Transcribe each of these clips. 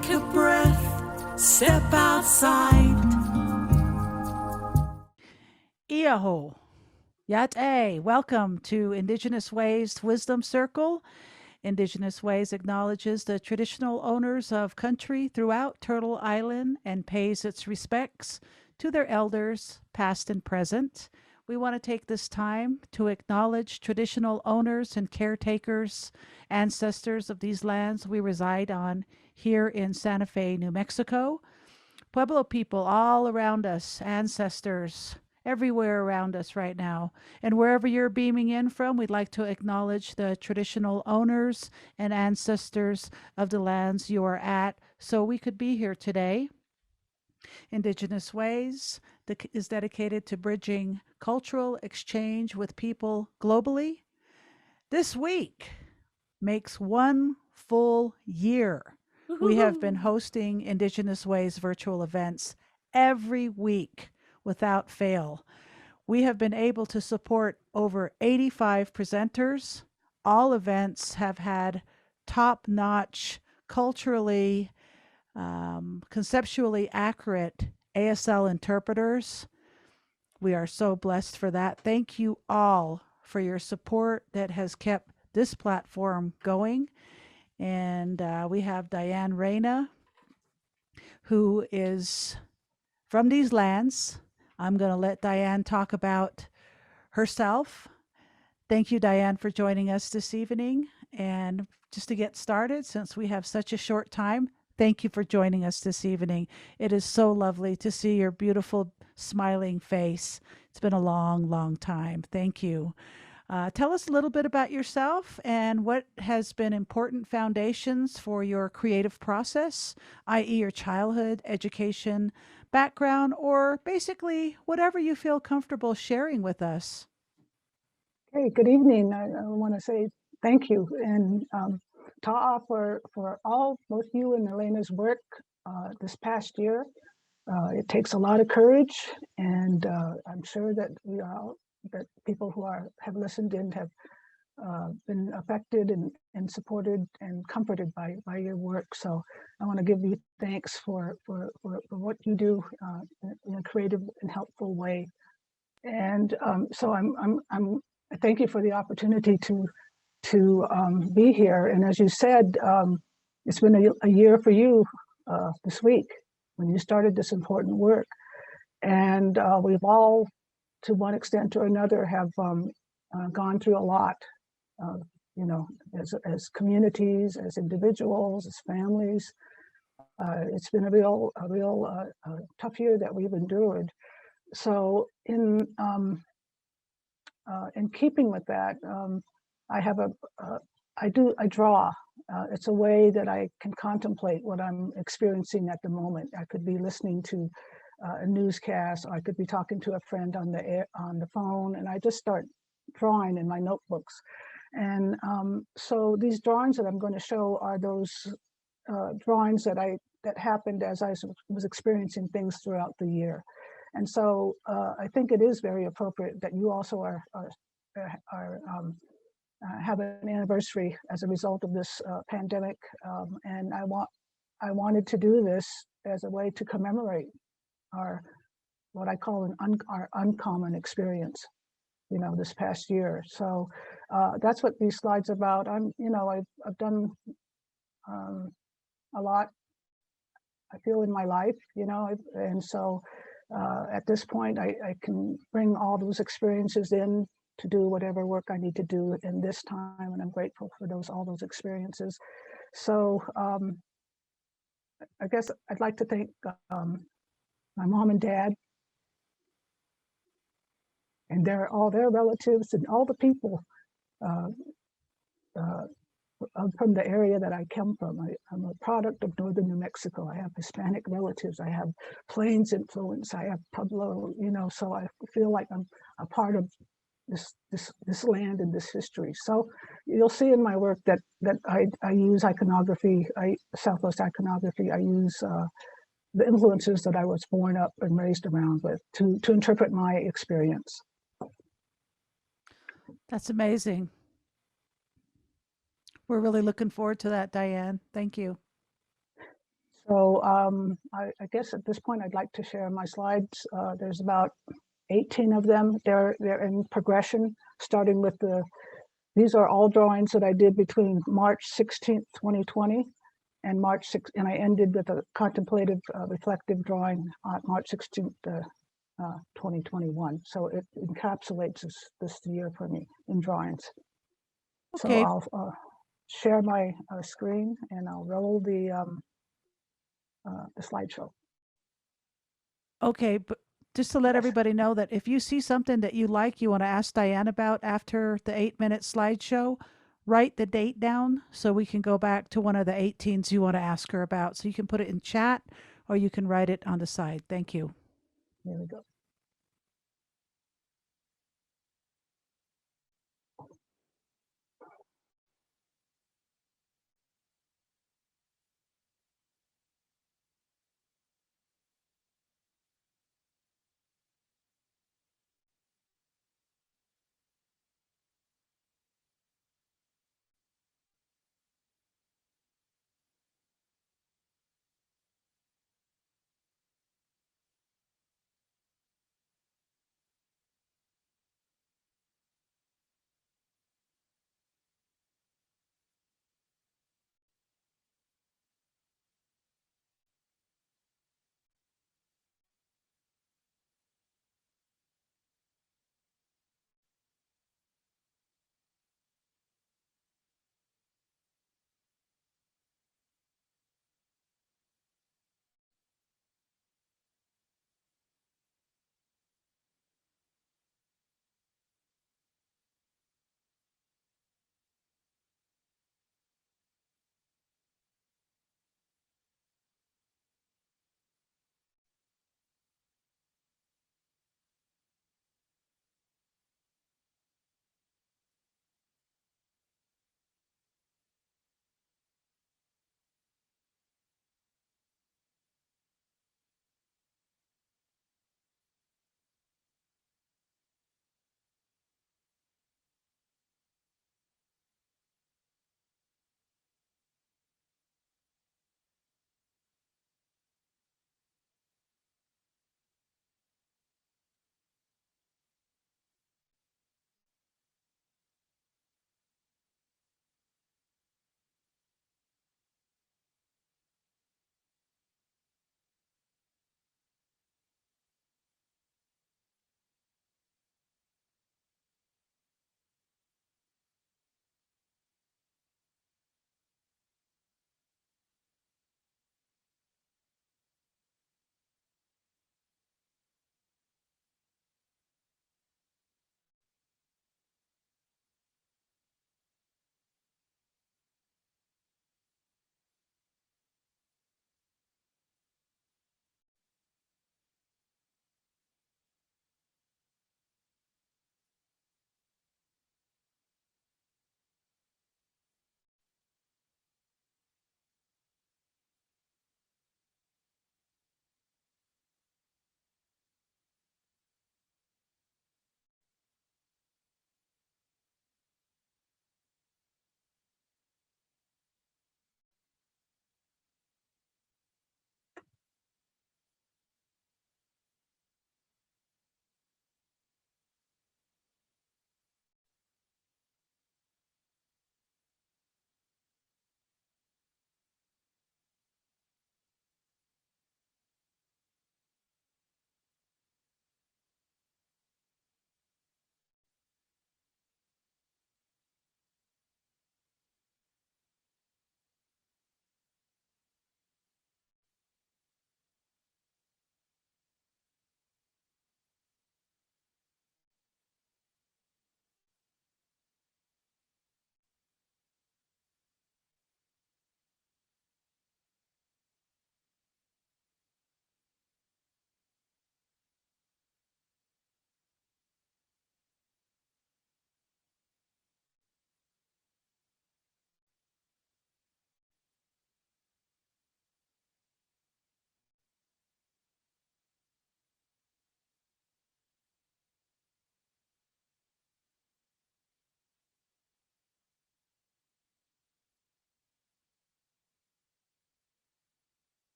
Take a breath, step outside. Iyaho. Yat-A. Welcome to Indigenous Ways Wisdom Circle. Indigenous Ways acknowledges the traditional owners of country throughout Turtle Island and pays its respects to their elders, past and present. We want to take this time to acknowledge traditional owners and caretakers, ancestors of these lands we reside on here in Santa Fe, New Mexico. Pueblo people all around us, ancestors everywhere around us right now. And wherever you're beaming in from, we'd like to acknowledge the traditional owners and ancestors of the lands you are at so we could be here today. Indigenous Ways is dedicated to bridging cultural exchange with people globally. This week makes one full year. We have been hosting Indigenous Ways virtual events every week without fail. We have been able to support over 85 presenters. All events have had top-notch, culturally, conceptually accurate ASL interpreters. We are so blessed for that. Thank you all for your support that has kept this platform going. And we have Diane Reyna, who is from these lands. I'm going to let Diane talk about herself. Thank you, Diane, for joining us this evening. And just to get started, since we have such a short time, thank you for joining us this evening. It is so lovely to see your beautiful, smiling face. It's been a long, long time. Thank you. Tell us a little bit about yourself and what has been important foundations for your creative process, i.e. your childhood, education, background, or basically whatever you feel comfortable sharing with us. Hey, good evening. I want to say thank you and Ta'a for both you and Elena's work this past year. It takes a lot of courage, and I'm sure that that people who have listened in have been affected and supported and comforted by your work. So I want to give you thanks for what you do in a creative and helpful way. And so I thank you for the opportunity to be here. And as you said, it's been a year for you this week when you started this important work. And we've all, to one extent or another, have gone through a lot, as communities, as individuals, as families. It's been a real tough year that we've endured. So in keeping with that, I draw. It's a way that I can contemplate what I'm experiencing at the moment. I could be listening to a newscast, or I could be talking to a friend on the phone, and I just start drawing in my notebooks. And so these drawings that I'm going to show are those drawings that happened as I was experiencing things throughout the year. And so I think it is very appropriate that you also have an anniversary as a result of this pandemic. And I wanted to do this as a way to commemorate what I call our uncommon experience, this past year. So that's what these slides are about. I've done a lot, I feel, in my life, and so at this point I can bring all those experiences in to do whatever work I need to do in this time, and I'm grateful for all those experiences. So I guess I'd like to thank my mom and dad, and all their relatives and all the people from the area that I come from. I'm a product of northern New Mexico. I have Hispanic relatives. I have Plains influence. I have Pueblo. So I feel like I'm a part of this land and this history. So you'll see in my work that I use iconography, Southwest iconography. I use the influences that I was born up and raised around with to interpret my experience. That's amazing. We're really looking forward to that, Diane. Thank you. So I guess at this point I'd like to share my slides. There's about 18 of them. They're in progression, starting with these are all drawings that I did between March 16th, 2020 and March 6th, and I ended with a contemplative reflective drawing on March 16th, 2021. So it encapsulates this year for me in drawings. Okay. So I'll share my screen and I'll roll the slideshow. Okay, but just to let Yes. everybody know that if you see something that you like, you want to ask Diane about after the 8-minute slideshow, write the date down so we can go back to one of the 18s you want to ask her about. So you can put it in chat or you can write it on the side. Thank you. Here we go.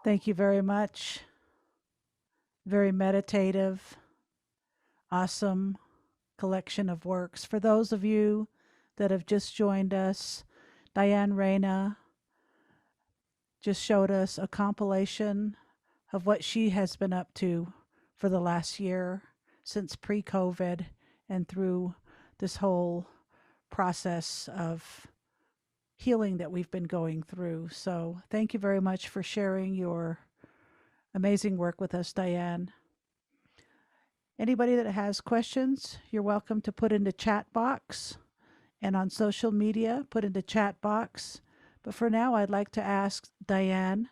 Thank you very much. Very meditative, awesome collection of works. For those of you that have just joined us, Diane Reyna just showed us a compilation of what she has been up to for the last year since pre COVID and through this whole process of healing that we've been going through. So, thank you very much for sharing your amazing work with us, Diane. Anybody that has questions, you're welcome to put in the chat box, and on social media, put in the chat box. But for now, I'd like to ask Diane,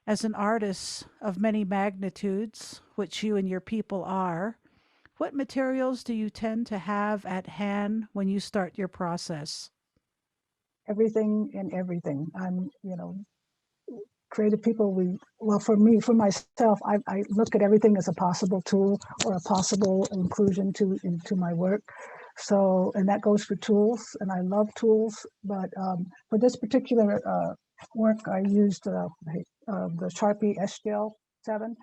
as an artist of many magnitudes, which you and your people are, what materials do you tend to have at hand when you start your process? Everything and everything. I'm, creative people, well, for me, for myself, I look at everything as a possible tool or a possible inclusion into my work. So, and that goes for tools, and I love tools, but for this particular work, I used the Sharpie S-Gel 7.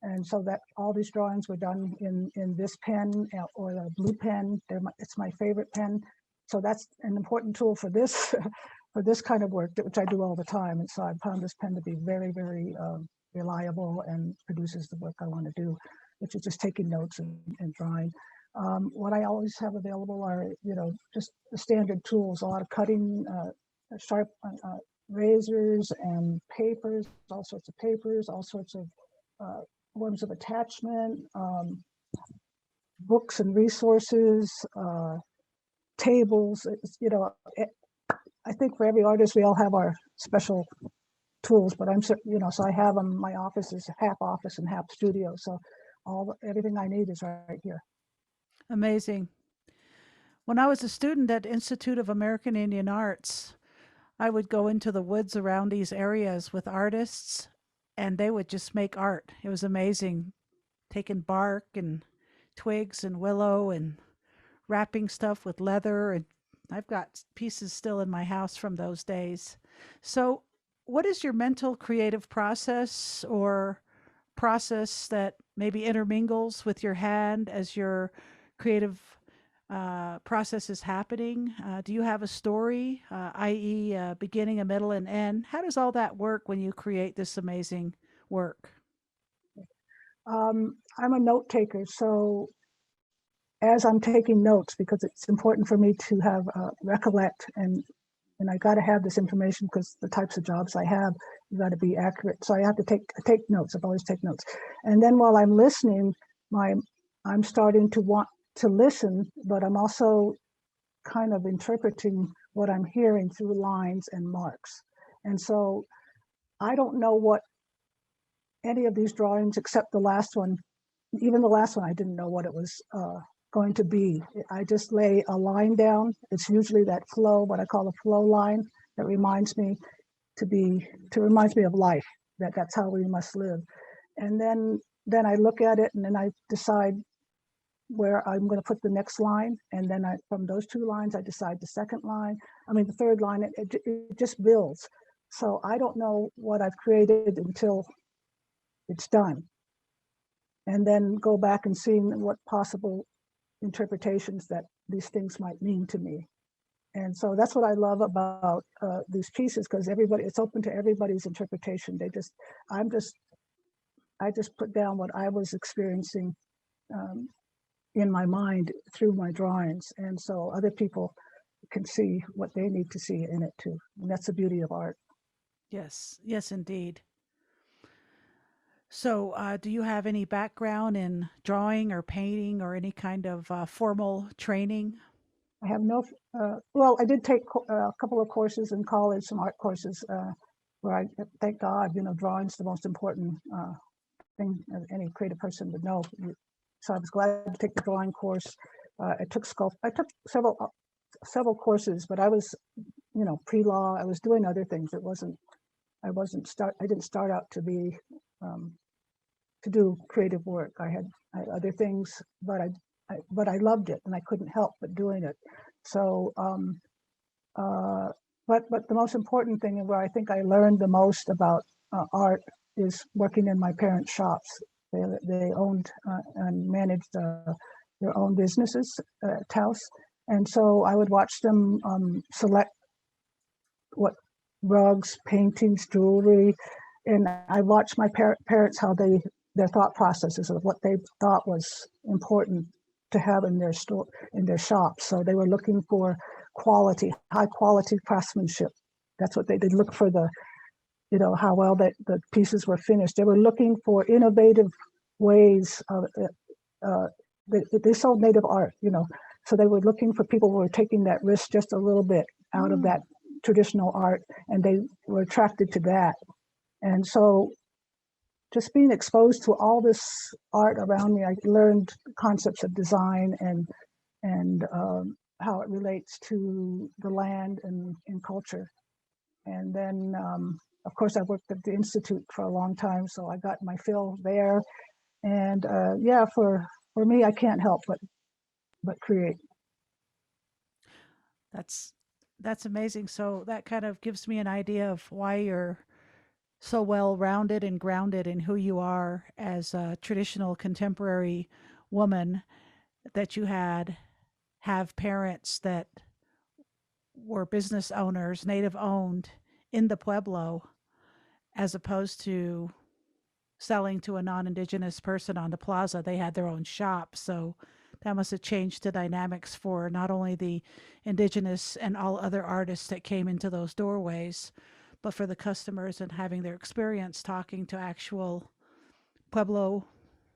And so that all these drawings were done in this pen or the blue pen. It's my favorite pen. So that's an important tool for this for this kind of work, which I do all the time. And so I found this pen to be very, very reliable and produces the work I want to do, which is just taking notes and drawing. What I always have available are, just the standard tools, a lot of cutting, sharp razors and papers, all sorts of papers, all sorts of forms of attachment, books and resources, tables. I think for every artist, we all have our special tools, but so I have them. My office is half office and half studio. So everything I need is right here. Amazing. When I was a student at Institute of American Indian Arts, I would go into the woods around these areas with artists, and they would just make art. It was amazing, taking bark and twigs and willow and wrapping stuff with leather. And I've got pieces still in my house from those days. So, what is your mental creative process or process that maybe intermingles with your hand as your creative process is happening? Do you have a story, i.e., beginning, a middle, and end? How does all that work when you create this amazing work? I'm a note taker, so as I'm taking notes, because it's important for me to have recollect, and I got to have this information because the types of jobs I have, you got to be accurate. So I have to take notes. I've always taken notes, and then while I'm listening, I'm starting to want to listen, but I'm also kind of interpreting what I'm hearing through lines and marks. And so I don't know what any of these drawings, except the last one, even the last one, I didn't know what it was going to be. I just lay a line down. It's usually that flow, what I call a flow line, that reminds me of life, that's how we must live. And then I look at it, and then I decide where I'm going to put the next line, and then from those two lines I decide the the third line. It just builds. So I don't know what I've created until it's done, and then go back and seeing what possible interpretations that these things might mean to me. And so that's what I love about these pieces, because it's open to everybody's interpretation. I just put down what I was experiencing in my mind through my drawings, and so other people can see what they need to see in it too. And that's the beauty of art. Yes, indeed. So, do you have any background in drawing or painting or any kind of formal training? I have no, well, I did take a couple of courses in college, some art courses, where thank God, drawing's the most important thing any creative person would know. So I was glad to take the drawing course. I took several courses, but I was, pre-law. I was doing other things. I didn't start out to be to do creative work. I had other things, but I loved it, and I couldn't help but doing it. So, but the most important thing, and where I think I learned the most about art, is working in my parents' shops. They owned and managed their own businesses at Taos. And so I would watch them select what rugs, paintings, jewelry, and I watched my parents how their thought processes of what they thought was important to have in their store, in their shops. So they were looking for quality, high quality craftsmanship. That's what they did. Look for the, how well the pieces were finished. They were looking for innovative ways of. They sold native art, so they were looking for people who were taking that risk just a little bit out of that traditional art, and they were attracted to that. And so just being exposed to all this art around me, I learned concepts of design and how it relates to the land and culture. And then, of course, I worked at the Institute for a long time, so I got my fill there. And for me, I can't help but create. That's amazing. So that kind of gives me an idea of why you're so well rounded and grounded in who you are as a traditional contemporary woman, that you have parents that were business owners, native owned in the Pueblo, as opposed to selling to a non-indigenous person on the plaza. They had their own shop. So that must have changed the dynamics for not only the indigenous and all other artists that came into those doorways, but for the customers and having their experience talking to actual Pueblo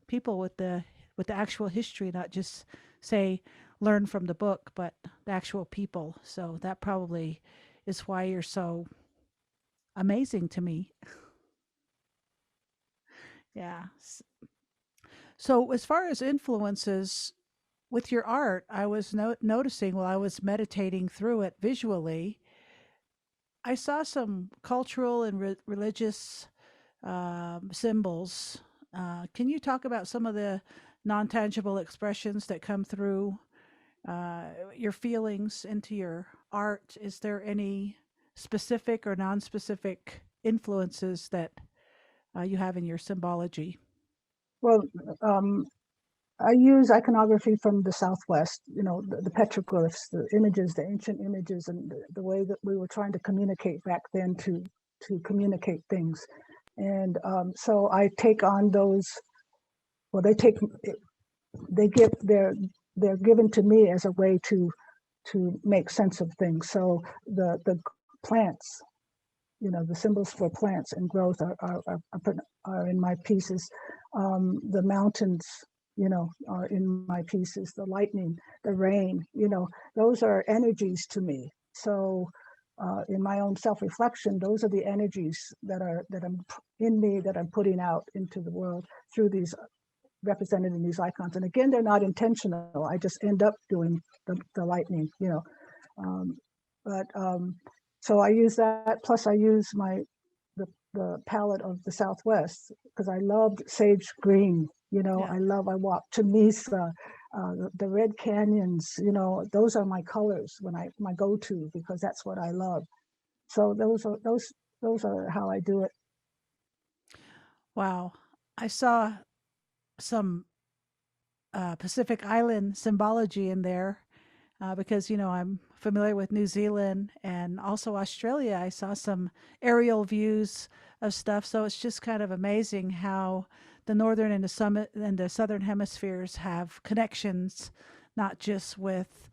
people with the actual history, not just say learn from the book, but the actual people. So that probably is why you're so amazing to me. Yeah. So as far as influences with your art, I was noticing while I was meditating through it visually, I saw some cultural and religious symbols. Can you talk about some of the non tangible expressions that come through your feelings into your art? Is there any specific or non specific influences that you have in your symbology? Well, I use iconography from the Southwest, the petroglyphs, the images, the ancient images, and the way that we were trying to communicate back then to communicate things. And so I take on those. Well, they're given to me as a way to make sense of things. So the plants, the symbols for plants and growth are in my pieces. The mountains, are in my pieces. The lightning, the rain, those are energies to me. So in my own self-reflection, those are the energies that I'm in me, that I'm putting out into the world through these represented in these icons. And again, they're not intentional. I just end up doing the lightning, um, but so I use that. Plus, I use the palette of the Southwest because I loved sage green. Yeah. I walked to Mesa, the red canyons. Those are my colors my go-to, because that's what I love. So those are how I do it. Wow. I saw some Pacific Island symbology in there because, I'm familiar with New Zealand and also Australia. I saw some aerial views of stuff. So it's just kind of amazing how the northern and the summit and the southern hemispheres have connections, not just with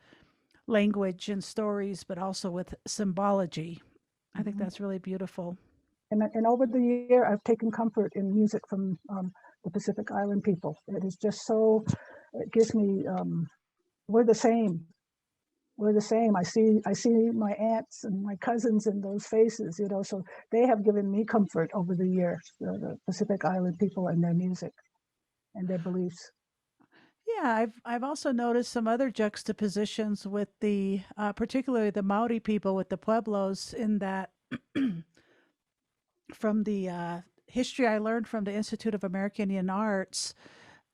language and stories, but also with symbology. I think Mhm. that's really beautiful. And over the year, I've taken comfort in music from the Pacific Island people. It is just so, it gives me, we're the same. We're the same. I see my aunts and my cousins in those faces, so they have given me comfort over the years, the Pacific Island people and their music and their beliefs. Yeah, I've also noticed some other juxtapositions with the particularly the Maori people with the Pueblos in that from the history I learned from the Institute of American Indian Arts,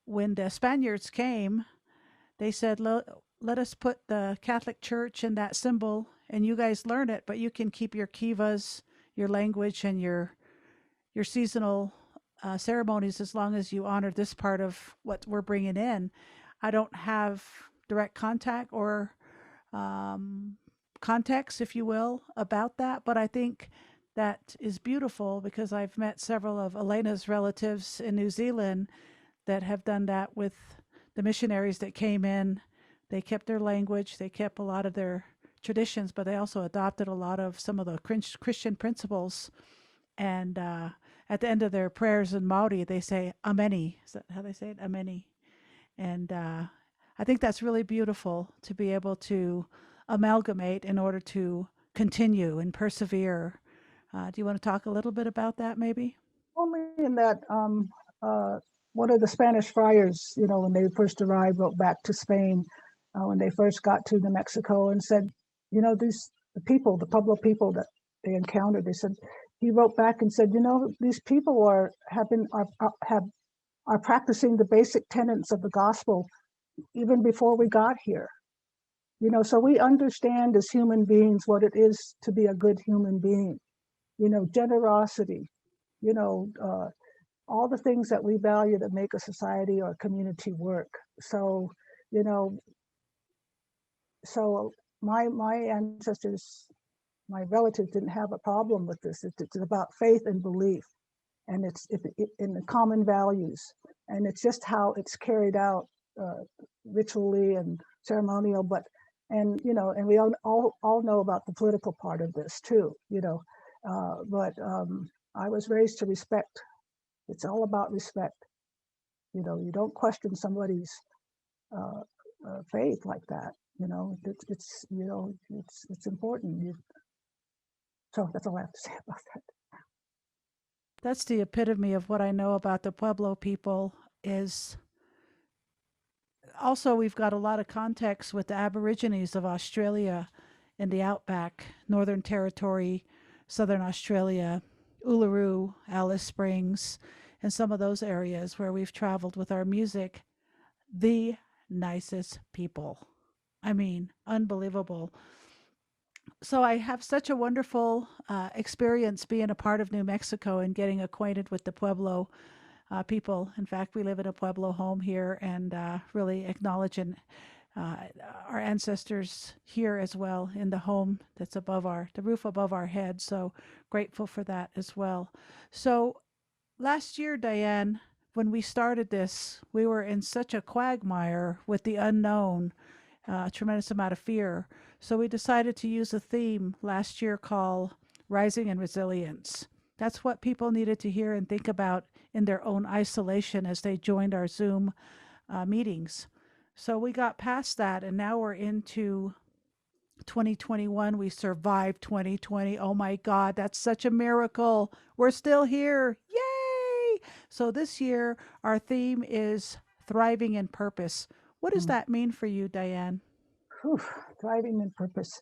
when the Spaniards came, they said, let us put the Catholic Church in that symbol and you guys learn it, but you can keep your kivas, your language, and your seasonal ceremonies as long as you honor this part of what we're bringing in. I don't have direct contact or um, context, if you will, about that, but I think that is beautiful because I've met several of Elena's relatives in New Zealand that have done that with the missionaries that came in. They kept their language, they kept a lot of their traditions, but they also adopted a lot of some of the Christian principles. And at the end of their prayers in Maori, they say "Ameni." Is that how they say it? Ameni. And I think that's really beautiful to be able to amalgamate in order to continue and persevere. Do you want to talk a little bit about that, maybe? Only in that one of the Spanish friars, when they first arrived, wrote back to Spain when they first got to New Mexico and said, the people, the Pueblo people that they encountered, they said, he wrote back and said, these people are practicing the basic tenets of the gospel even before we got here. So we understand as human beings what it is to be a good human being, generosity, all the things that we value that make a society or a community work. So, you know, so my ancestors, my relatives didn't have a problem with this. It's about faith and belief, and it's in the common values, and it's just how it's carried out ritually and ceremonial. And we all know about the political part of this too, but I was raised to respect. It's all about respect. You don't question somebody's uh, faith like that. It's important. So that's all I have to say about that. That's the epitome of what I know about the Pueblo people is also we've got a lot of context with the Aborigines of Australia in the outback, Northern Territory, Southern Australia, Uluru, Alice Springs, and some of those areas where we've traveled with our music. The nicest people. I mean, unbelievable. So I have such a wonderful experience being a part of New Mexico and getting acquainted with the Pueblo people. In fact, we live in a Pueblo home here and really acknowledging uh, our ancestors here as well in the home that's above the roof above our head. So grateful for that as well. So last year, Diane, when we started this, we were in such a quagmire with the unknown, a tremendous amount of fear. So we decided to use a theme last year called Rising in Resilience. That's what people needed to hear and think about in their own isolation as they joined our Zoom meetings. So we got past that, and now we're into 2021. We survived 2020. Oh my God, that's such a miracle. We're still here. Yay! So this year, our theme is thriving in purpose. What does Mm. that mean for you, Diane? Whew, thriving in purpose.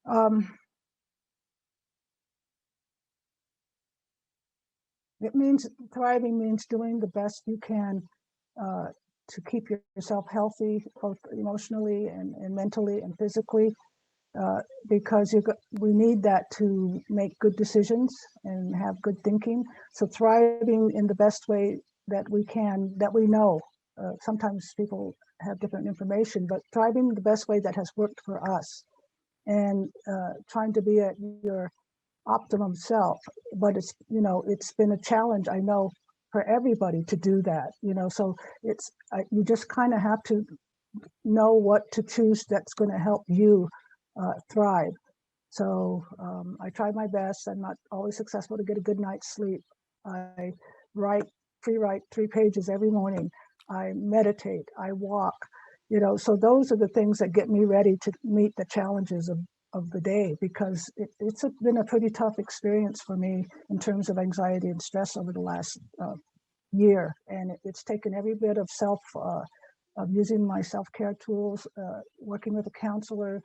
Um, Thriving means doing the best you can uh, to keep yourself healthy, both emotionally and mentally and physically, because we need that to make good decisions and have good thinking. So thriving in the best way that we can, that we know. Sometimes people have different information, but thriving the best way that has worked for us, and trying to be at your optimum self. But it's been a challenge, I know, for everybody to do that. So you just kind of have to know what to choose that's going to help you thrive. So I try my best. I'm not always successful to get a good night's sleep. I free write 3 pages every morning. I meditate, I walk, so those are the things that get me ready to meet the challenges of the day, because it's been a pretty tough experience for me in terms of anxiety and stress over the last year. And it's taken every bit of of using my self-care tools, working with a counselor,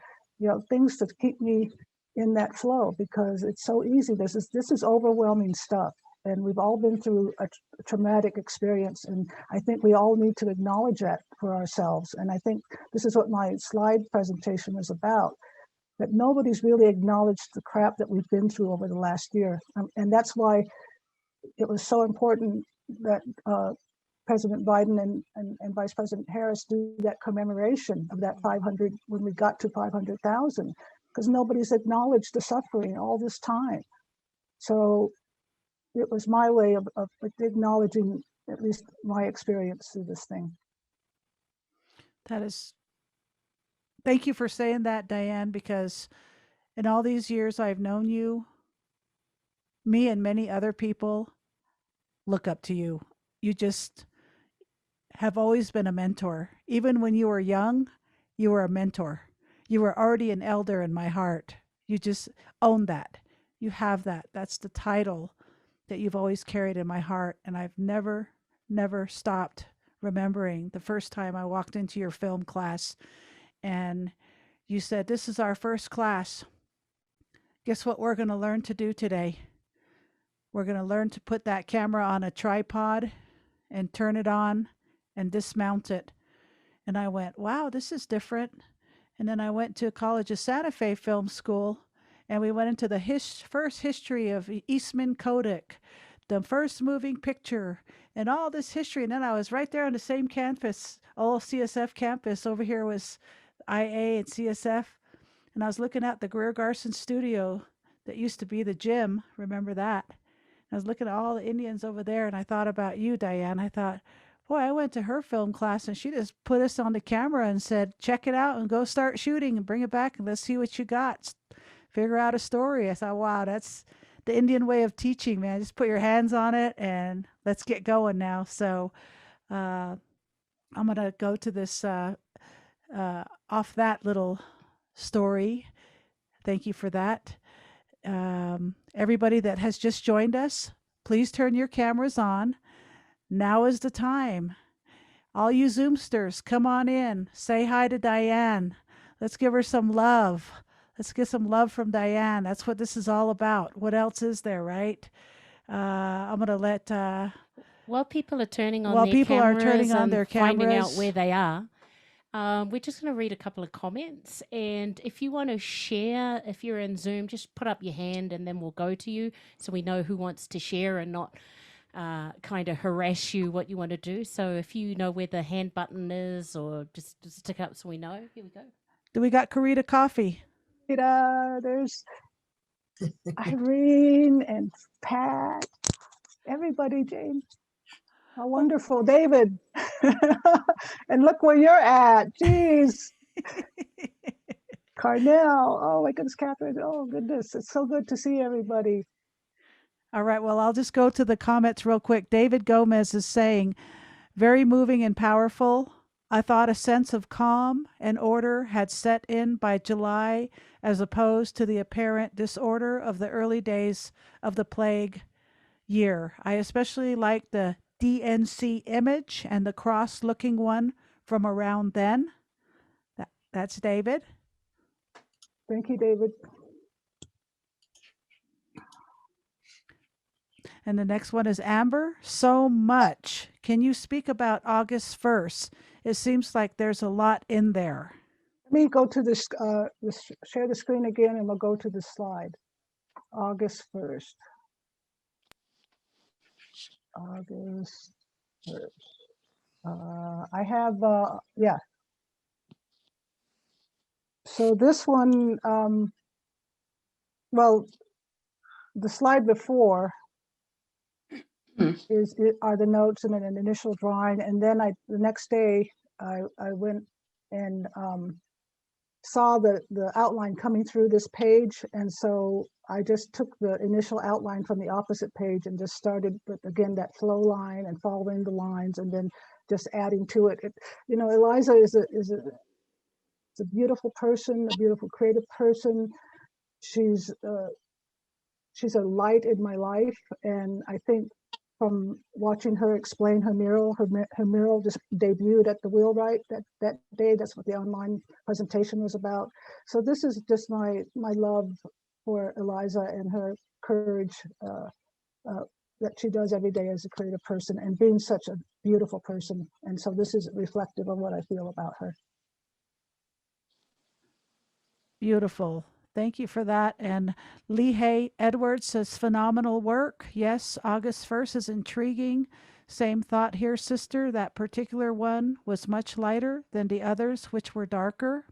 things to keep me in that flow, because it's so easy. This is overwhelming stuff, and we've all been through a traumatic experience, and I think we all need to acknowledge that for ourselves. And I think this is what my slide presentation was about, that nobody's really acknowledged the crap that we've been through over the last year. And that's why it was so important that President Biden and Vice President Harris do that commemoration of that 500 when we got to 500,000, because nobody's acknowledged the suffering all this time. So it was my way of acknowledging at least my experience through this thing. That is, thank you for saying that, Diane, because in all these years I've known you, me and many other people look up to you. You just have always been a mentor. Even when you were young, you were a mentor. You were already an elder in my heart. You just own that. You have that. That's the title that you've always carried in my heart. And I've never stopped remembering the first time I walked into your film class and you said, "This is our first class. Guess what we're going to learn to do today? We're going to learn to put that camera on a tripod and turn it on and dismount it." And I went, wow, this is different. And then I went to College of Santa Fe Film School and we went into the first history of Eastman Kodak, the first moving picture, and all this history. And then I was right there on the same campus, old CSF campus. Over here was IA and CSF. And I was looking at the Greer Garson studio that used to be the gym. Remember that? I was looking at all the Indians over there and I thought about you, Diane. I thought, boy, I went to her film class and she just put us on the camera and said, check it out and go start shooting and bring it back and let's see what you got. Figure out a story. I thought, wow, that's the Indian way of teaching, man. Just put your hands on it and let's get going now. So I'm going to go to this off that little story. Thank you for that. Everybody that has just joined us, please turn your cameras on. Now is the time. All you Zoomsters, come on in. Say hi to Diane. Let's give her some love. Let's get some love from Diane. That's what this is all about. What else is there, right? I'm going to let... while people are turning on while their people cameras are turning on and their finding out cameras. where they are, we're just going to read a couple of comments. And if you want to share, if you're in Zoom, just put up your hand and then we'll go to you so we know who wants to share and not kind of harass you what you want to do. So if you know where the hand button is or just stick up so we know. Here we go. Do we got Karita Coffee? There's Irene and Pat, everybody, Jane. How wonderful, David. And look where you're at. Jeez. Carnell. Oh my goodness, Catherine. Oh goodness. It's so good to see everybody. All right. Well, I'll just go to the comments real quick. David Gomez is saying, very moving and powerful. I thought a sense of calm and order had set in by July, as opposed to the apparent disorder of the early days of the plague year. I especially like the DNC image and the cross-looking one from around then. That's David. Thank you, David. And the next one is Amber. So much. Can you speak about August 1st? It seems like there's a lot in there. Let me go to this, share the screen again and we'll go to the slide. August 1st. August 1st. I have, yeah. So this one, well, the slide before are the notes and an initial drawing, and then the next day I went and saw the outline coming through this page, and so I just took the initial outline from the opposite page and just started with, again, that flow line and following the lines and then just adding to it. You know, Eliza is a beautiful person, a beautiful creative person. She's a light in my life, and I think from watching her explain her mural just debuted at the Wheelwright that day. That's what the online presentation was about. So this is just my love for Eliza and her courage that she does every day as a creative person and being such a beautiful person. And so this is reflective of what I feel about her. Beautiful. Thank you for that. And Lehigh Edwards says, phenomenal work. Yes, August 1st is intriguing. Same thought here, sister. That particular one was much lighter than the others, which were darker.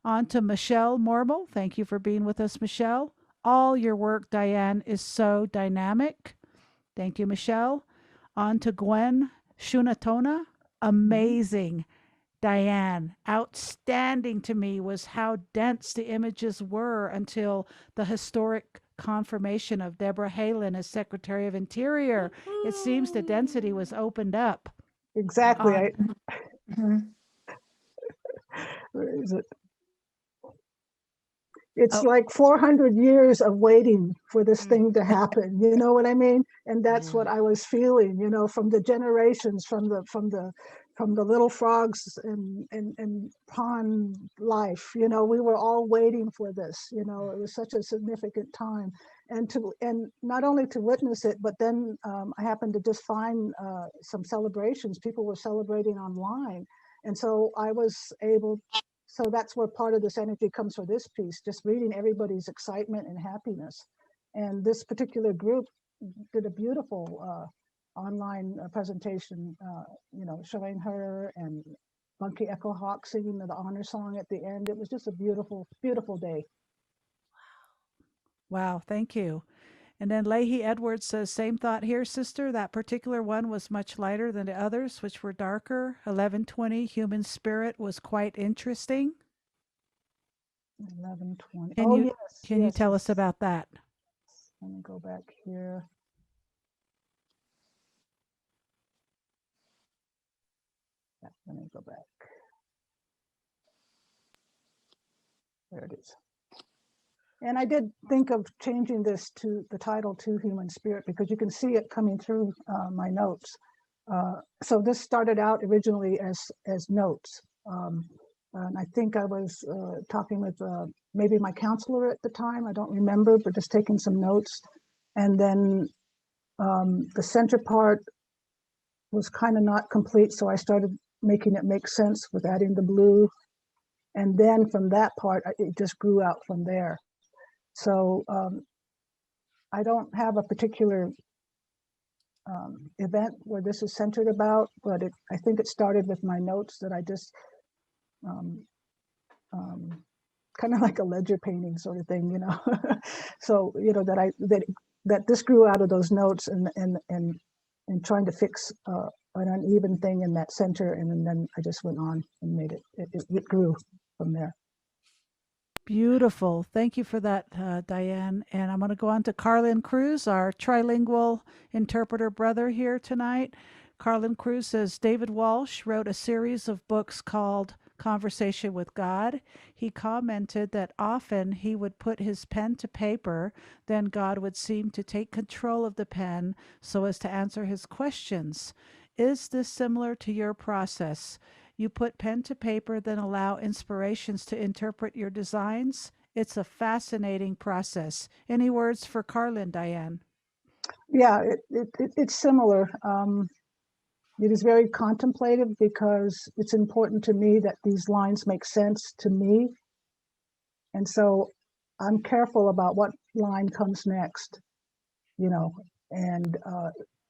On to Michelle Mormel. Thank you for being with us, Michelle. All your work, Diane, is so dynamic. Thank you, Michelle. On to Gwen Shunatona. Amazing. Diane, outstanding to me was how dense the images were until the historic confirmation of Deborah Haaland as Secretary of Interior. It seems the density was opened up. Exactly. On, Where is it? It's oh, like 400 years of waiting for this thing to happen. You know what I mean? And that's what I was feeling, from the generations, from the little frogs and pond life. We were all waiting for this. It was such a significant time, and not only to witness it, but then I happened to just find some celebrations. People were celebrating online, and so I was able. So that's where part of this energy comes for this piece, just reading everybody's excitement and happiness. And this particular group did a beautiful online presentation, showing her and Bunky Echo Hawk singing the honor song at the end. It was just a beautiful, beautiful day. wow, thank you. And then Leahy Edwards says, same thought here, sister. That particular one was much lighter than the others, which were darker. 1120, Human Spirit, was quite interesting. 1120. Can Oh, you, yes. can you Yes, tell yes. us about that? Let me go back here. Yeah, let me go back. There it is. And I did think of changing this to the title to Human Spirit, because you can see it coming through my notes. So this started out originally as notes. And I think I was talking with maybe my counselor at the time. I don't remember, but just taking some notes. And then the center part was kind of not complete, so I started making it make sense with adding the blue. And then from that part, it just grew out from there. So I don't have a particular event where this is centered about, but I think it started with my notes that I just kind of like a ledger painting sort of thing, So that this grew out of those notes and trying to fix an uneven thing in that center, and then I just went on and made it grew from there. Beautiful. Thank you for that, Diane. And I'm going to go on to Carlin Cruz, our trilingual interpreter brother here tonight. Carlin Cruz says David Walsh wrote a series of books called Conversation with God. He commented that often he would put his pen to paper, then God would seem to take control of the pen so as to answer his questions. Is this similar to your process? You put pen to paper, then allow inspirations to interpret your designs. It's a fascinating process. Any words for Carlin, Diane? Yeah, it's similar. It is very contemplative because it's important to me that these lines make sense to me. And so I'm careful about what line comes next, and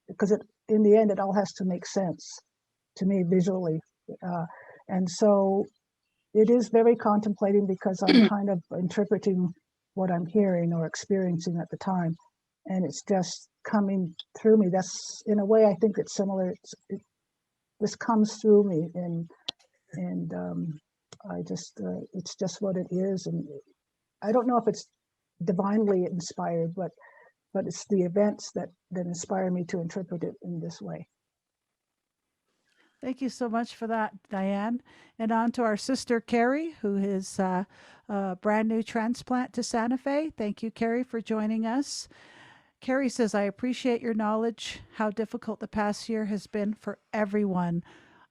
because in the end, it all has to make sense to me visually. And so it is very contemplating because I'm kind of interpreting what I'm hearing or experiencing at the time. And it's just coming through me. That's, in a way, I think it's similar. This comes through me, and I just, it's just what it is. And I don't know if it's divinely inspired, but it's the events that inspire me to interpret it in this way. Thank you so much for that, Diane. And on to our sister, Carrie, who is a brand new transplant to Santa Fe. Thank you, Carrie, for joining us. Carrie says, I appreciate your knowledge, how difficult the past year has been for everyone.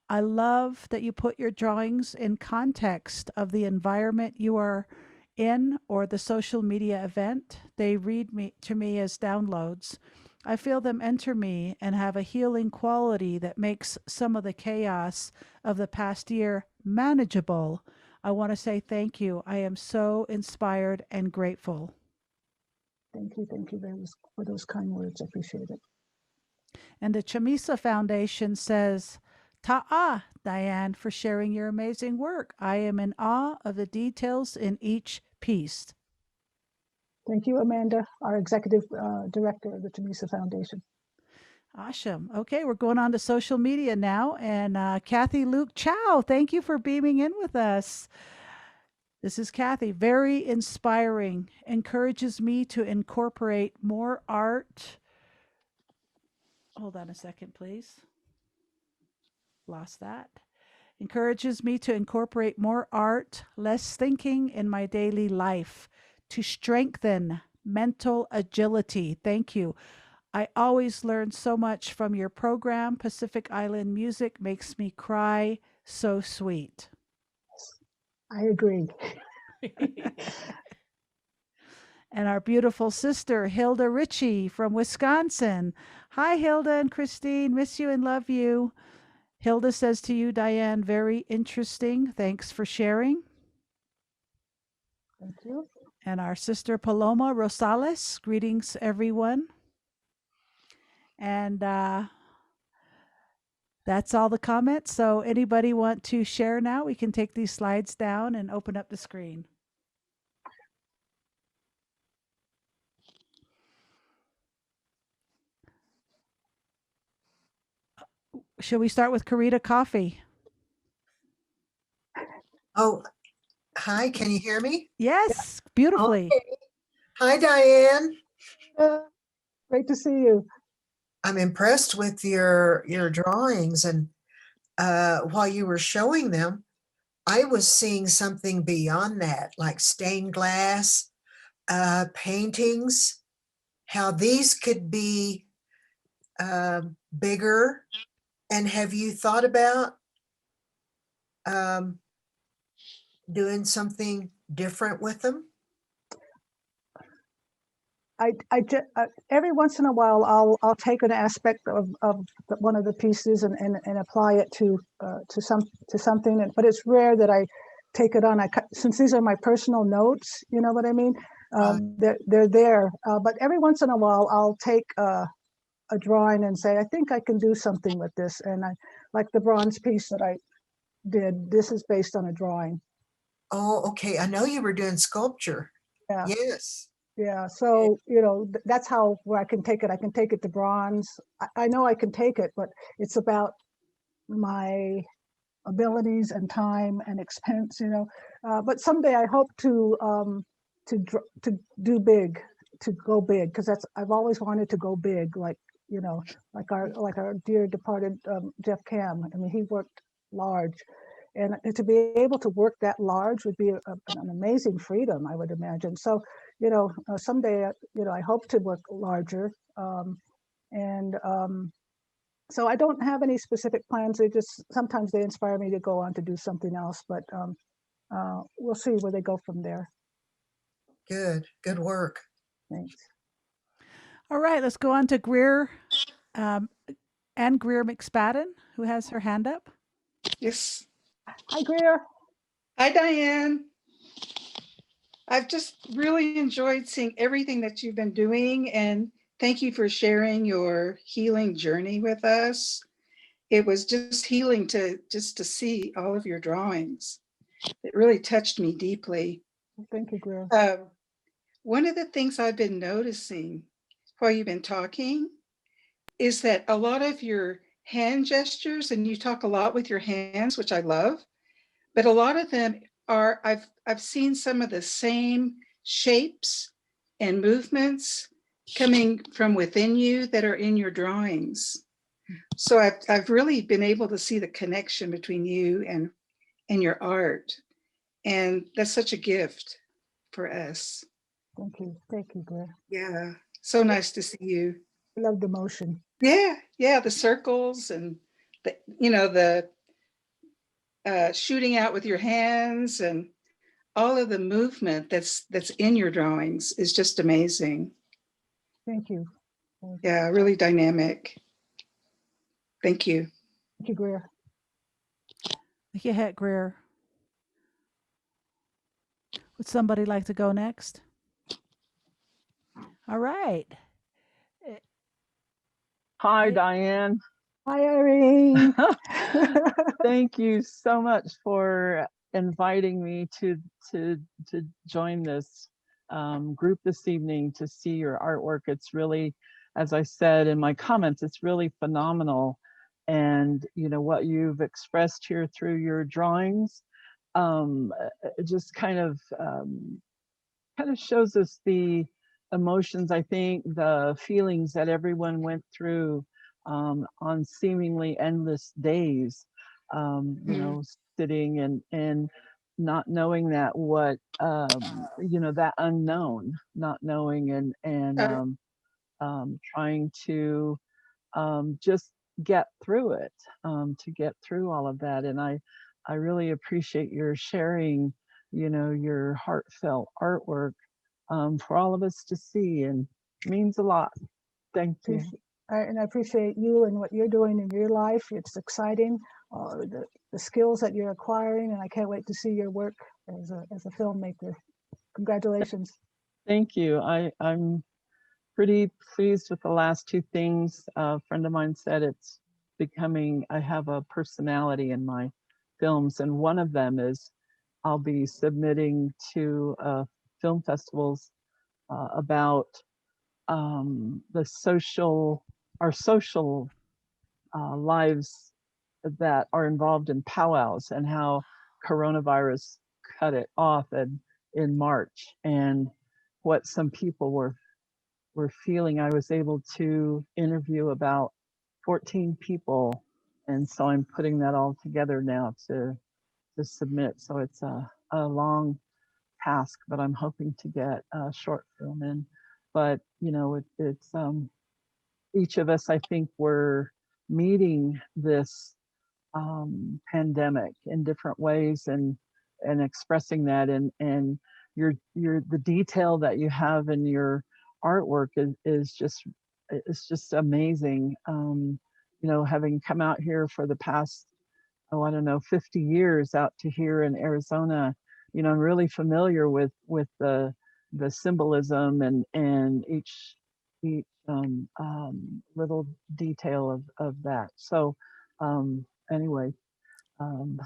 I love that you put your drawings in context of the environment you are in or the social media event. They read to me as downloads. I feel them enter me and have a healing quality that makes some of the chaos of the past year manageable. I want to say thank you. I am so inspired and grateful. Thank you very much for those kind words. I appreciate it. And the Chamisa Foundation says, Ta'a, Diane, for sharing your amazing work. I am in awe of the details in each piece. Thank you, Amanda, our executive director of the Chamisa Foundation. Awesome. Okay, we're going on to social media now. And Kathy Luke Chow, thank you for beaming in with us. This is Kathy. Very inspiring. Encourages me to incorporate more art. Hold on a second, please. Lost that. Encourages me to incorporate more art, less thinking in my daily life to strengthen mental agility. Thank you. I always learn so much from your program. Pacific Island music makes me cry. So sweet. I agree. And our beautiful sister, Hilda Ritchie from Wisconsin. Hi, Hilda and Christine. Miss you and love you. Hilda says to you, Diane, very interesting. Thanks for sharing. Thank you. And our sister, Paloma Rosales. Greetings, everyone. And that's all the comments. So anybody want to share now? We can take these slides down and open up the screen. Should we start with Karita Coffee? Oh, hi, can you hear me? Yes, beautifully. Okay. Hi, Diane. Great to see you. I'm impressed with your drawings, and while you were showing them, I was seeing something beyond that, like stained glass, paintings, how these could be bigger. And have you thought about doing something different with them? Every once in a while, I'll take an aspect of one of the pieces and apply it to something. But it's rare that I take it on. Since these are my personal notes, you know what I mean. They're there. But every once in a while, I'll take a drawing and say, I think I can do something with this. And I like the bronze piece that I did. This is based on a drawing. Oh, okay. I know you were doing sculpture. Yeah. Yes. Yeah, so that's how where I can take it. I can take it to bronze. I know I can take it, but it's about my abilities and time and expense. But someday I hope to do big, to go big, because I've always wanted to go big, like our dear departed Jeff Cam. I mean, he worked large. And to be able to work that large would be an amazing freedom, I would imagine. So, someday, I hope to work larger. So I don't have any specific plans. Sometimes they inspire me to go on to do something else, but we'll see where they go from there. Good work. Thanks. All right, let's go on to Greer and Greer Mcspadden, who has her hand up. Yes. Hi, Greer. Hi, Diane. I've just really enjoyed seeing everything that you've been doing, and thank you for sharing your healing journey with us. It was just healing to see all of your drawings. It really touched me deeply. Thank you, Greer. One of the things I've been noticing while you've been talking is that a lot of your hand gestures, and you talk a lot with your hands, which I love, but a lot of them are, I've seen some of the same shapes and movements coming from within you that are in your drawings. So I've really been able to see the connection between you and your art. And that's such a gift for us. Thank you, Greer. Yeah, so nice to see you. I love the motion. Yeah, the circles and the shooting out with your hands and all of the movement that's in your drawings is just amazing. Thank you. Yeah, really dynamic. Thank you. Thank you, Greer. Thank you, Greer. Would somebody like to go next? All right. Hi, Diane. Hi, Irene. Thank you so much for inviting me to join this group this evening to see your artwork. It's really, as I said in my comments, it's really phenomenal. And you know what you've expressed here through your drawings, it just kind of shows us the emotions, I think, the feelings that everyone went through on seemingly endless days, you know, sitting and not knowing that what, you know, that unknown, not knowing and trying to just get through it, to get through all of that. And I really appreciate your sharing, you know, your heartfelt artwork for all of us to see, and means a lot. Thank you. And I appreciate you and what you're doing in your life. It's exciting, the skills that you're acquiring, and I can't wait to see your work as a filmmaker. Congratulations. Thank you. I'm pretty pleased with the last two things. A friend of mine said it's becoming, I have a personality in my films, and one of them is I'll be submitting to film festivals about our social lives that are involved in powwows, and how coronavirus cut it off in March, and what some people were feeling. I was able to interview about 14 people, and so I'm putting that all together now to submit. So it's a long task, but I'm hoping to get a short film in. But you know, it's each of us, I think, we're meeting this pandemic in different ways, and expressing that, and the detail that you have in your artwork is just, it's just amazing. You know, having come out here for the past, oh, I don't know, 50 years out to here in Arizona, you know, I'm really familiar with the symbolism and each little detail of that. So anyway,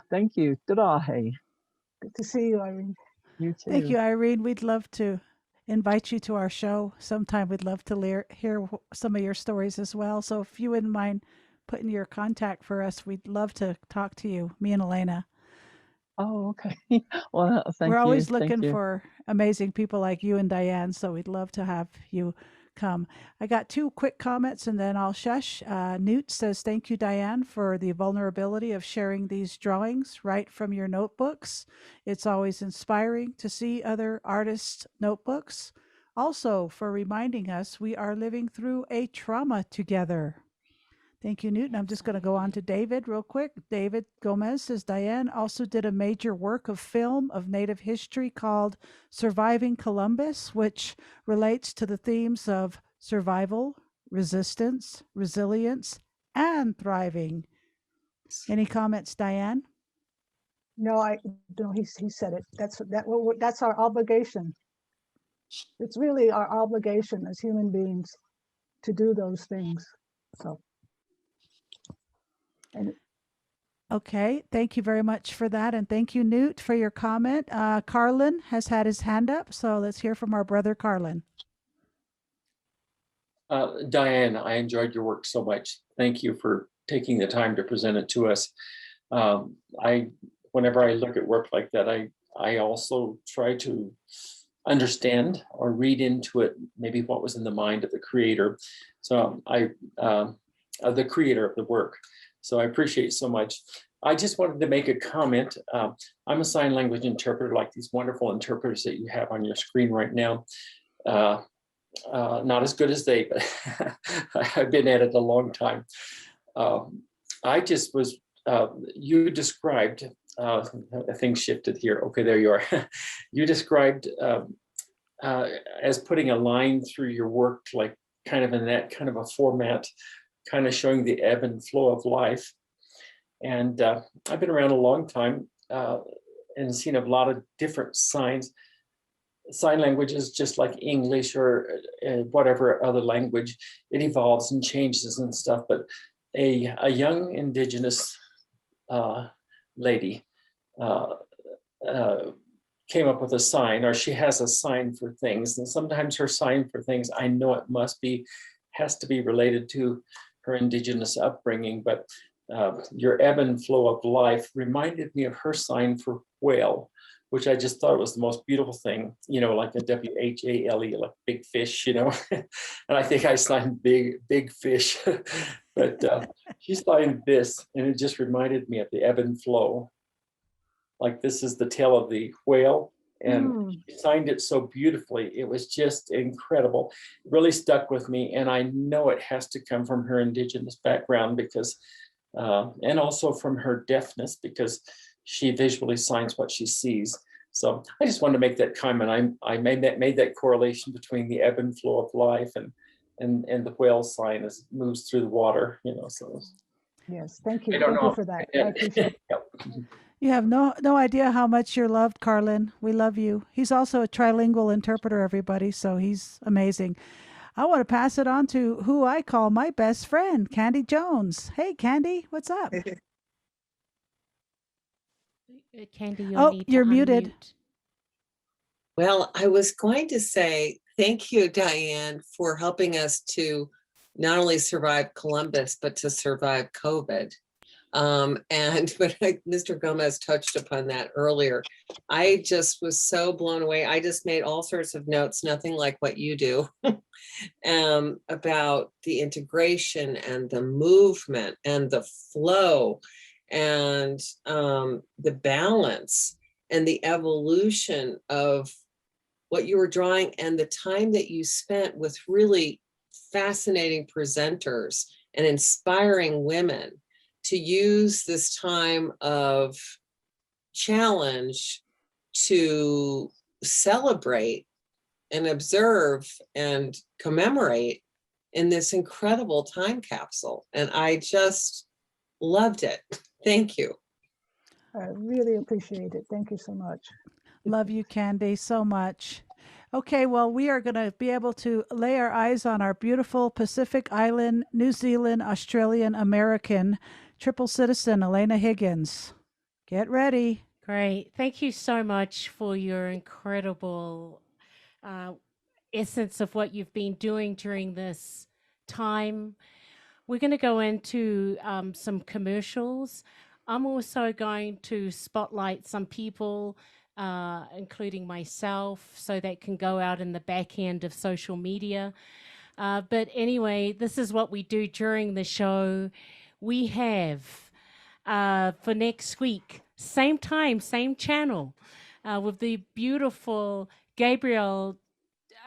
thank you. Good Good to see you, Irene. You too. Thank you, Irene. We'd love to invite you to our show sometime. We'd love to hear some of your stories as well. So if you wouldn't mind putting your contact for us, we'd love to talk to you, me and Elena. Oh, okay. Well, thank you. We're always Thank looking you. for amazing people like you and Diane, so we'd love to have you come. I got two quick comments and then I'll shush. Newt says, thank you, Diane, for the vulnerability of sharing these drawings right from your notebooks. It's always inspiring to see other artists' notebooks. Also, for reminding us we are living through a trauma together. Thank you, Newton. I'm just going to go on to David real quick. David Gomez says, Diane also did a major work of film of Native history called Surviving Columbus, which relates to the themes of survival, resistance, resilience, and thriving. Any comments, Diane? No, he said it. That's our obligation. It's really our obligation as human beings to do those things. So. And okay, thank you very much for that. And thank you, Newt, for your comment. Carlin has had his hand up, so let's hear from our brother Carlin. Diane, I enjoyed your work so much. Thank you for taking the time to present it to us. Whenever I look at work like that, I also try to understand or read into it maybe what was in the mind of the creator. So the creator of the work. So I appreciate so much. I just wanted to make a comment. I'm a sign language interpreter, like these wonderful interpreters that you have on your screen right now. Not as good as they, but I've been at it a long time. I just was, you described, things shifted here. Okay, there you are. You described as putting a line through your work, like kind of in that kind of a format, kind of showing the ebb and flow of life. And I've been around a long time and seen a lot of different signs. sign language is just like English or whatever other language. It evolves and changes and stuff. But a young Indigenous lady came up with a sign, or she has a sign for things. And sometimes her sign for things, I know it has to be related to her Indigenous upbringing, but your ebb and flow of life reminded me of her sign for whale, which I just thought was the most beautiful thing, like a WHALE, like big fish, and I think I signed big fish, but she signed this, and it just reminded me of the ebb and flow. Like this is the tail of the whale, and she signed it so beautifully. It was just incredible. It really stuck with me, and I know it has to come from her Indigenous background because, and also from her deafness, because she visually signs what she sees. So I just wanted to make that comment. I made that correlation between the ebb and flow of life and the whale sign as it moves through the water. So Yes, thank you. I don't Thank know. you for that. I appreciate it. You have no idea how much you're loved, Carlin. We love you. He's also a trilingual interpreter, everybody, so he's amazing. I want to pass it on to who I call my best friend, Candy Jones. Hey, Candy, what's up? Candy, You're muted. unmute. Well, I was going to say thank you, Diane, for helping us to not only survive Columbus, but to survive COVID. But Mr. Gomez touched upon that earlier. I just was so blown away. I just made all sorts of notes, nothing like what you do, about the integration and the movement and the flow and the balance and the evolution of what you were drawing and the time that you spent with really fascinating presenters and inspiring women to use this time of challenge to celebrate and observe and commemorate in this incredible time capsule. And I just loved it. Thank you. I really appreciate it. Thank you so much. Love you, Candy, so much. Okay, well, we are going to be able to lay our eyes on our beautiful Pacific Island, New Zealand, Australian, American triple citizen, Elena Higgins. Get ready. Great. Thank you so much for your incredible essence of what you've been doing during this time. We're going to go into some commercials. I'm also going to spotlight some people, including myself, so that can go out in the back end of social media. But anyway, this is what we do during the show. We have for next week, same time, same channel, with the beautiful Gabrielle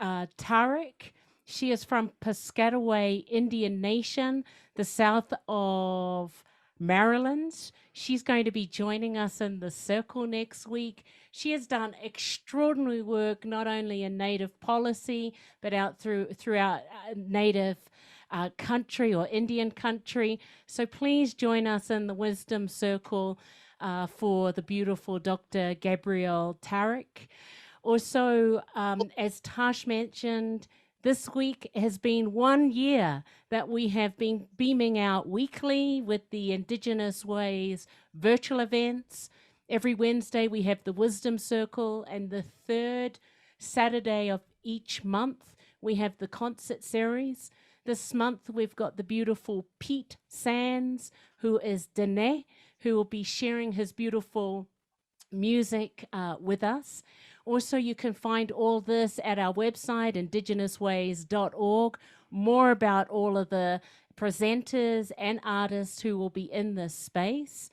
Tarek. She is from Piscataway Indian Nation, the south of Maryland. She's going to be joining us in the circle next week. She has done extraordinary work, not only in Native policy, but throughout Native country or Indian country. So please join us in the Wisdom Circle for the beautiful Dr. Gabrielle Tarek. Also, as Tash mentioned, this week has been 1 year that we have been beaming out weekly with the Indigenous Ways virtual events. Every Wednesday we have the Wisdom Circle, and the third Saturday of each month we have the concert series. This month we've got the beautiful Pete Sands, who is Dene, who will be sharing his beautiful music with us. Also, you can find all this at our website, IndigenousWays.org. More about all of the presenters and artists who will be in this space.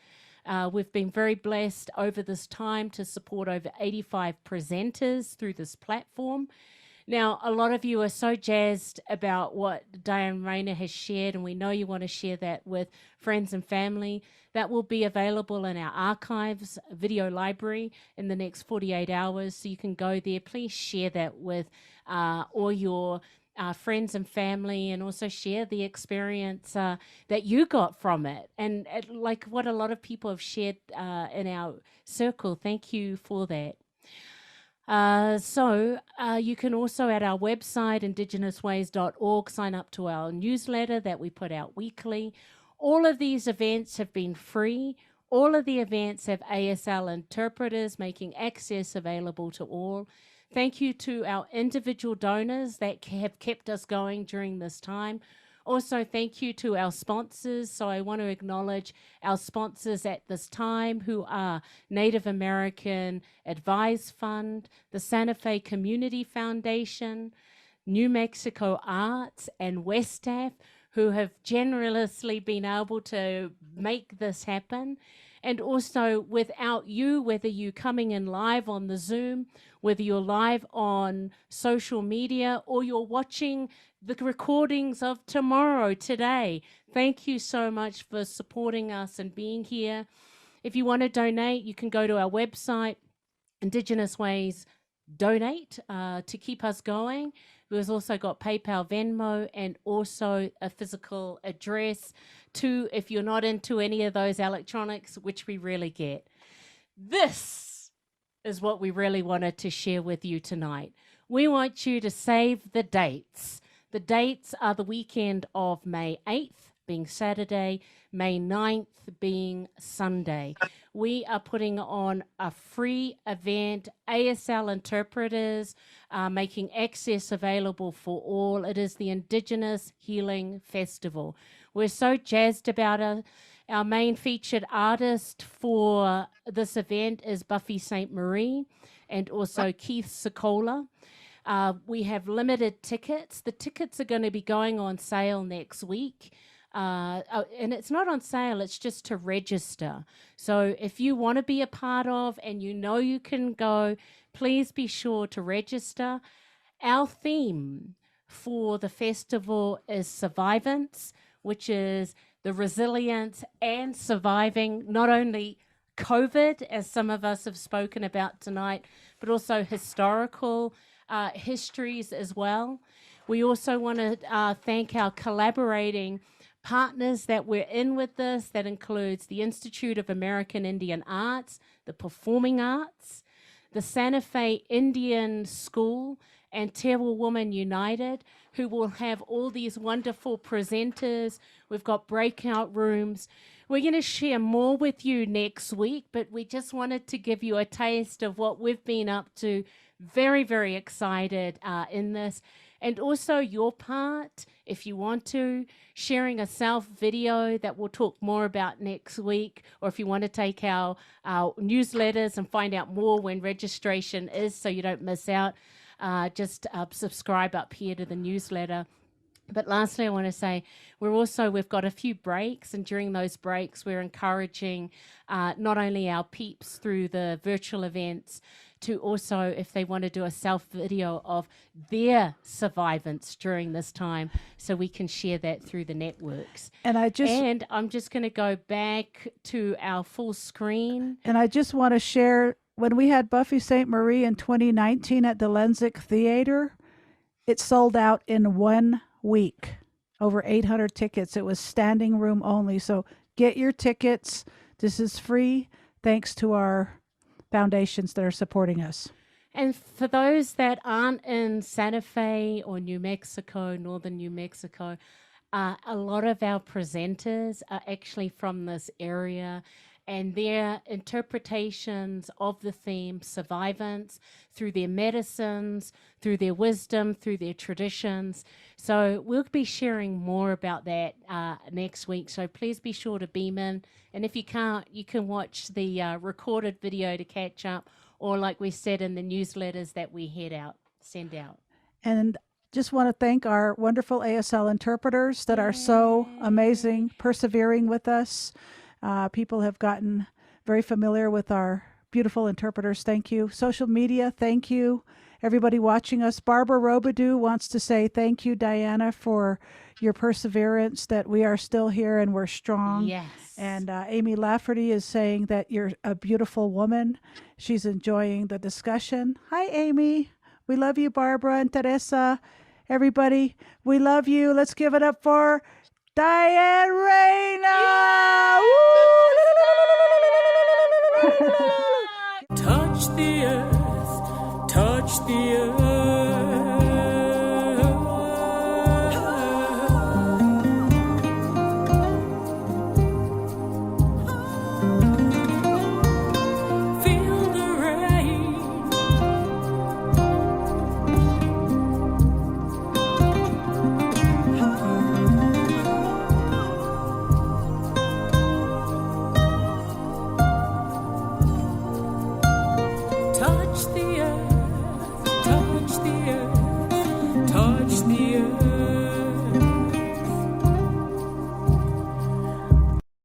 We've been very blessed over this time to support over 85 presenters through this platform. Now, a lot of you are so jazzed about what Diane Reyna has shared, and we know you want to share that with friends and family. That will be available in our archives video library in the next 48 hours, so you can go there. Please share that with all your friends and family, and also share the experience that you got from it. And like what a lot of people have shared in our circle, thank you for that. You can also at our website, IndigenousWays.org, sign up to our newsletter that we put out weekly. All of these events have been free. All of the events have ASL interpreters making access available to all. Thank you to our individual donors that have kept us going during this time. Also, thank you to our sponsors. So I want to acknowledge our sponsors at this time, who are Native American Advise Fund, the Santa Fe Community Foundation, New Mexico Arts, and Westaff, who have generously been able to make this happen. And also, without you, whether you're coming in live on the Zoom, whether you're live on social media, or you're watching the recordings of tomorrow, today, thank you so much for supporting us and being here. If you want to donate, you can go to our website, Indigenous Ways Donate, to keep us going. We've also got PayPal, Venmo, and also a physical address too, if you're not into any of those electronics, which we really get. This is what we really wanted to share with you tonight. We want you to save the dates. The dates are the weekend of May 8th, being Saturday, May 9th being Sunday. We are putting on a free event, ASL interpreters, making access available for all. It is the Indigenous Healing Festival. We're so jazzed about it. Our main featured artist for this event is Buffy St. Marie and also Keith Sokola. We have limited tickets. The tickets are going to be going on sale next week. And it's not on sale, it's just to register. So if you want to be a part of and you know you can go, please be sure to register. Our theme for the festival is survivance, which is the resilience and surviving not only COVID, as some of us have spoken about tonight, but also historical histories as well. We also want to thank our collaborating partners that we're in with this. That includes the Institute of American Indian Arts, the Performing Arts, the Santa Fe Indian School, and Tewa Women United, who will have all these wonderful presenters. We've got breakout rooms. We're going to share more with you next week, but we just wanted to give you a taste of what we've been up to. Very, very excited in this. And also your part, if you want to, sharing a self video that we'll talk more about next week, or if you want to take our newsletters and find out more when registration is so you don't miss out, just subscribe up here to the newsletter. But lastly, I want to say we've got a few breaks, and during those breaks, we're encouraging not only our peeps through the virtual events to also, if they want to do a self video of their survivance during this time, so we can share that through the networks. And I'm just going to go back to our full screen. And I just want to share, when we had Buffy St. Marie in 2019 at the Lensic Theater, it sold out in 1 week. Over 800 tickets. It was standing room only. So get your tickets. This is free, thanks to our foundations that are supporting us. And for those that aren't in Santa Fe or New Mexico, northern New Mexico, a lot of our presenters are actually from this area, and their interpretations of the theme survivance through their medicines, through their wisdom, through their traditions. So we'll be sharing more about that next week. So please be sure to beam in. And if you can't, you can watch the recorded video to catch up, or like we said in the newsletters that we send out. And just want to thank our wonderful ASL interpreters that are so amazing, persevering with us. People have gotten very familiar with our beautiful interpreters. Thank you. Social media, thank you. Everybody watching us. Barbara Robidoux wants to say thank you, Diana, for your perseverance, that we are still here and we're strong. Yes. And Amy Lafferty is saying that you're a beautiful woman. She's enjoying the discussion. Hi, Amy. We love you, Barbara and Teresa. Everybody, we love you. Let's give it up for Diane Reyna! Touch the earth, touch the earth.